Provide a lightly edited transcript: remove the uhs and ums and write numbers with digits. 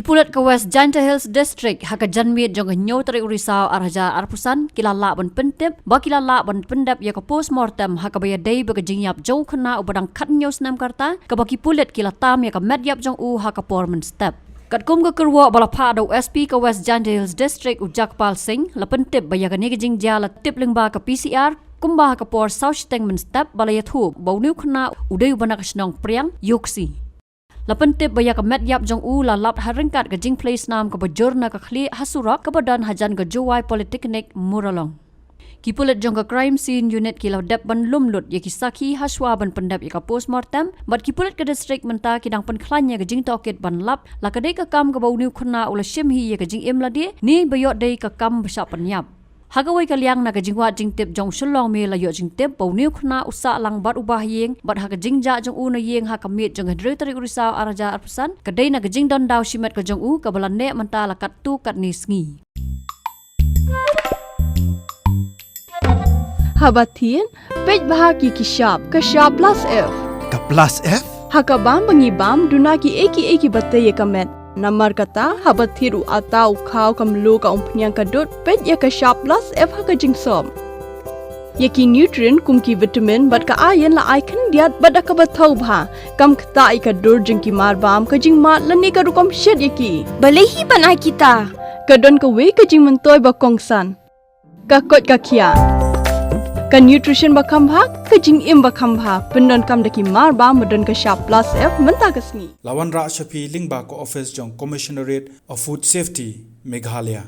Kipulat ke West Giant Hills District haka janmit jong nyo tarik urisau arhaja arpusan kilala ban pentep ba kilala ban pendap ya ka postmortem haka baya day ba jingyap jong khna ubadang khat nyos nam karta ka ba kipulat kilatam ya ka Metïap jong u haka porman step kat kum ka Kyrwoh balapha do SP ka West Giant Hills District ujakpal singh la pentep baya ka ni jing jala tip lingba ka PCR kumba haka por south stengman step balaya thu bawniu khna udai banak snong priang yoksi Lapentip baya ka Metïap jong u la lap haringkat ka jing place nam ka bajorna ka khli hasurak ka badan hajan ka Juwai Polytechnic Muralong. Kipulat jong ka crime scene unit kila dep ban lumlut ya kisaki haswa ban pendap ya ka postmortem bat kipulat ka district menta kidang penklanya ka jing toket ban lap la ka dei ka kam ka bawniu khna ula shimhi ya ka jing imladi ni bayot dei ka kam basa penyap. Hagawai kaliang na kajingwa jing tip jong Shillong Mail la yo jing tip bau niu khna usa lang bat ubah Ïing bat ha kajingja jong u na Ïing ha kamit jong hadre tarik urisau araja arpusan kadai na kajing don daw Shimet ka jong u ka balane menta la kat tu kat ni sngi Habatin pej bahagi ki shop ka shop plus F Ka plus F? hakabam bangibam dunaki eki batay kamet Namar kata habat thiru atau kau kamlu ka umpnyang kadut pet ya ka shop plus F ha ka jingsom. Yaki nutrient kum ki vitamin bat ka iron la ai kan diat bat ka bathau bha kam kta i ka dur jing ki mar bam ka jing mat la ni ka rukom shed yaki. Balehi banai kita. Ka don ka we ka jing mentoy ba kongsan. Ka kot ka kia. Ka nutrition ba kham bha ka jing im ba kham bha pendon kam daki mar bam madon ka shop plus F menta ka sngi. Lawan Ra Shapi Lingba ko office jong Commissionerate of Food Safety Meghalaya.